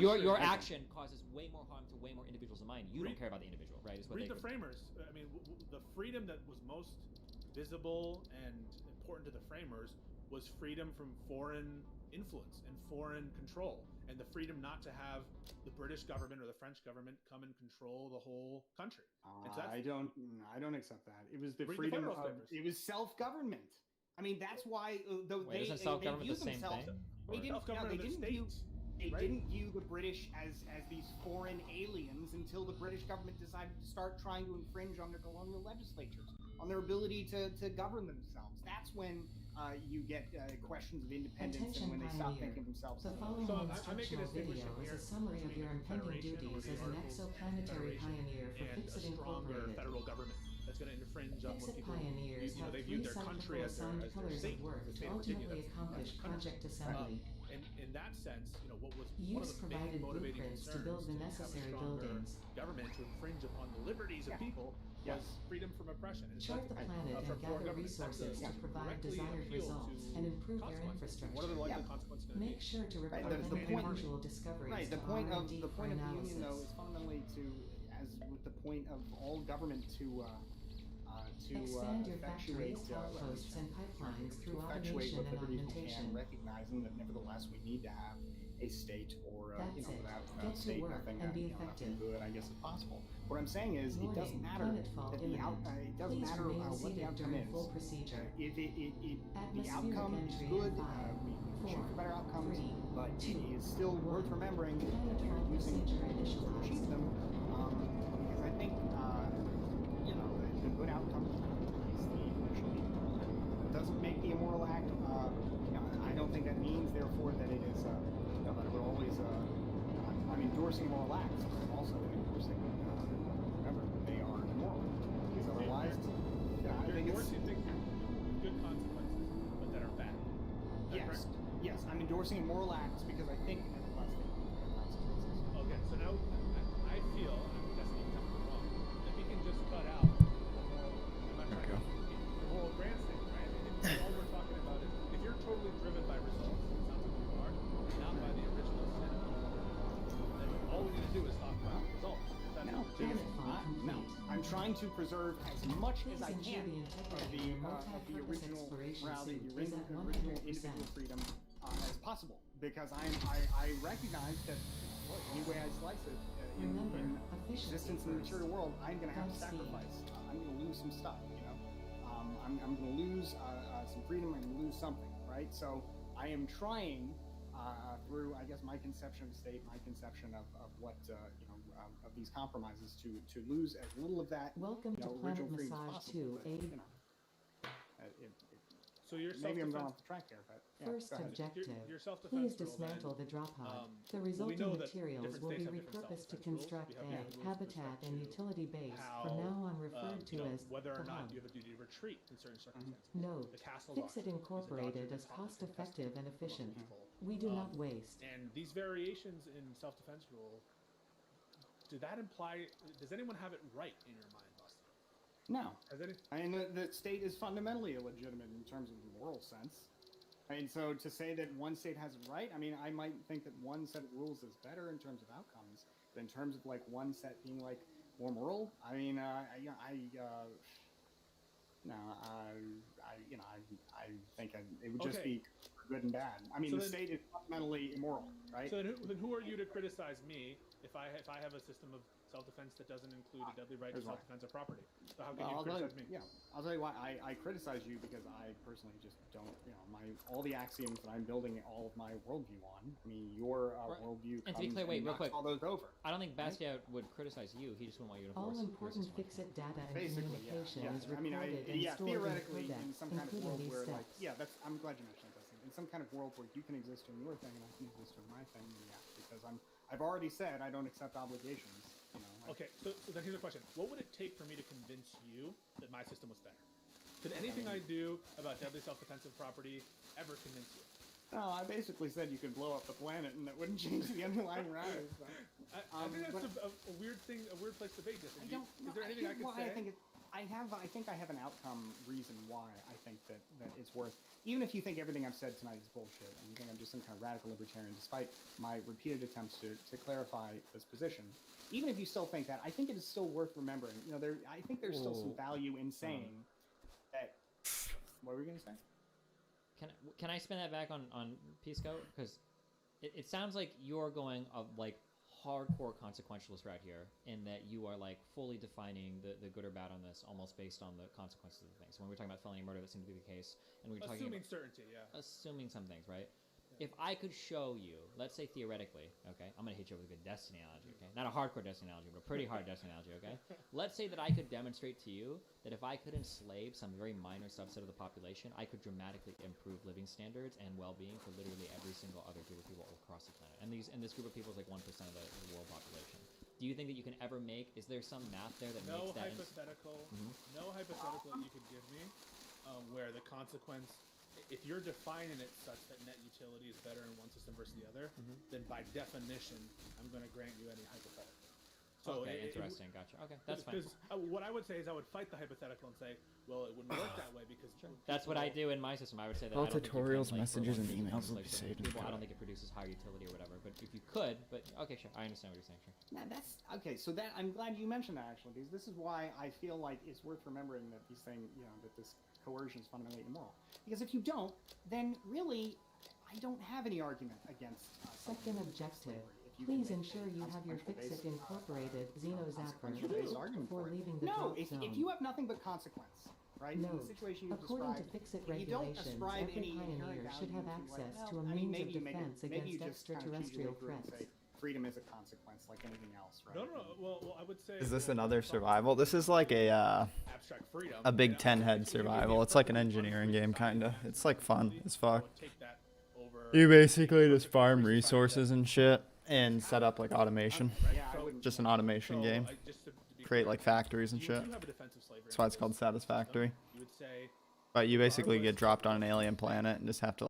your action causes way more harm to way more individuals than mine. You don't care about the individual, right? Is what read the framers. I mean, the freedom that was most visible and important to the framers was freedom from foreign influence and foreign control, and the freedom not to have the British government or the French government come and control the whole country. I don't accept that. It was the freedom of it was self-government. I mean, that's why they view themselves. They didn't view the British as these foreign aliens until the British government decided to start trying to infringe on their colonial legislatures, on their ability to govern themselves. That's when you get questions of independence and when they stop thinking themselves. The following instructional video is a summary of your impending duties as an exoplanetary pioneer for Fixit Incorporated. Federal government that's going to infringe on what Fixit people, pioneers have they three view their country as their state state. work to ultimately accomplish Project Assembly. And in that sense, what was Use one of the provided main motivating blueprints to concerns build the necessary buildings. Government to infringe upon the liberties of people was freedom from oppression. Chart the planet and gather resources to provide desired results and improve their infrastructure. What are the likely consequences going to be? Make sure to report any unusual discoveries. Right. The point of the union, though, is fundamentally as with the point of all government to expand your factories, outposts, and pipelines through automation and augmentation. Recognizing that nevertheless we need to have a state or without state nothing good, I guess, is possible. What I'm saying is it doesn't matter that it doesn't matter what the outcome is. If the outcome is good, we shoot for better outcomes, but it is still worth remembering that you're using tools to achieve them, because I think the good outcome is the initially. It doesn't make the immoral act. I don't think that means, therefore, that it is that it would always. I'm endorsing immoral acts, but I'm also endorsing. Remember, they are immoral because otherwise, I think it's good consequences, but that are bad. Yes, I'm endorsing immoral acts because I think nevertheless they have consequences. Okay, so now I feel, I'm guessing you tell me wrong, that we can just cut out the moral grandstand, right? All we're talking about is if you're totally driven by results, it sounds like you are, not by the original sin, then all we need to do is talk about results. No, I'm trying to preserve as much as I can of the original morality, the original individual freedom as possible, because I recognize that any way I slice it in existence in the material world, I'm going to have to sacrifice. I'm going to lose some stuff, I'm going to lose some freedom. I'm going to lose something, right? So I am trying through, I guess, my conception of state, my conception of what of these compromises to lose as little of that. Welcome to Planet Massage 2, So you're maybe I'm going off the track here, but first objective. Your Please dismantle the drop pod. The resulting materials will be repurposed to construct a habitat and utility base from now on referred to as whether or the not hub. you have a duty to retreat in certain circumstances. Note, Fixit Incorporated is cost-effective and efficient. We do not waste. And these variations in self-defense rule, does anyone have it right in your mind, Buster? No. I mean, the state is fundamentally illegitimate in terms of the moral sense. I mean, so to say that one state has it right, I mean, I might think that one set of rules is better in terms of outcomes, but in terms of like one set being like more moral, I mean, I think it would just be good and bad. I mean, the state is fundamentally immoral, right? So then who are you to criticize me if I have a system of self-defense that doesn't include a deadly right to self-defense of property? So how can you criticize me? Yeah, I'll tell you why. I criticize you because I personally just don't, all the axioms that I'm building all of my worldview on. I mean, your worldview and to be clear, wait, real quick. All those over. I don't think Basquiat would criticize you. He just wouldn't want you to All force important Fixit data and communication is I mean, recorded and stored theoretically, in in some kind of world where, steps. I'm glad you mentioned that. In some kind of world where you can exist in your thing and I can exist in my thing, because I've already said I don't accept obligations. Okay, so then here's a question. What would it take for me to convince you that my system was better? Could anything I do about deadly self-defensive property ever convince you? No, I basically said you could blow up the planet and that wouldn't change the underlying values. I think that's a weird thing, a weird place to base this. Is there anything I could say? I think I have an outcome reason why I think that it's worth, even if you think everything I've said tonight is bullshit and you think I'm just some kind of radical libertarian, despite my repeated attempts to clarify this position, even if you still think that, I think it is still worth remembering. You know, I think there's still some value in saying that. What were we gonna say? Can I spin that back on Pisco? Because it sounds like you're going like hardcore consequentialist route here, in that you are like fully defining the good or bad on this almost based on the consequences of the things. So when we're talking about felony murder, that seems to be the case, and we're talking assuming certainty, yeah. Assuming some things, right? Yeah. If I could show you, let's say theoretically, okay, I'm gonna hit you with a good Destiny analogy, okay, not a hardcore Destiny analogy, but a pretty hard Destiny analogy, okay. Let's say that I could demonstrate to you that if I could enslave some very minor subset of the population, I could dramatically improve living standards and well-being for literally every single other group of people across the planet. And this group of people is like 1% of the world population. Do you think that you can ever make? Is there some math there that makes that? No hypothetical that you could give me where the consequence, if you're defining it such that net utility is better in one system versus the other, then by definition, I'm going to grant you any hypothetical. So okay, interesting. Gotcha. Okay, that's fine. Because what I would say is I would fight the hypothetical and say, well, it wouldn't work that way because that's what I do in my system. I would say that all I don't tutorials, think you can, messages, and emails will be saved. I don't think it produces higher utility or whatever. But if you could, but okay, sure, I understand what you're saying. Sure. Now that's okay. So that I'm glad you mentioned that actually, because this is why I feel like it's worth remembering that these things, you know, that this coercion is fundamentally immoral. Because if you don't, then really, I don't have any argument against. Second objective. Please ensure you have your Fixit incorporated Xenozapper before leaving the drop zone. If you have nothing but consequence, right? No. In the situation you've According to described, Fixit regulations, every pioneer should have access to a means of defense against extraterrestrial threats. Freedom is a consequence, like anything else, right? No. Well, I would say. Is this another survival? This is like a Big Ten head survival. It's like an engineering game, kinda. It's like fun as fuck. You basically just farm resources and shit and set up like automation. Just an automation game. Create like factories and shit. That's why it's called Satisfactory. But you basically get dropped on an alien planet and just have to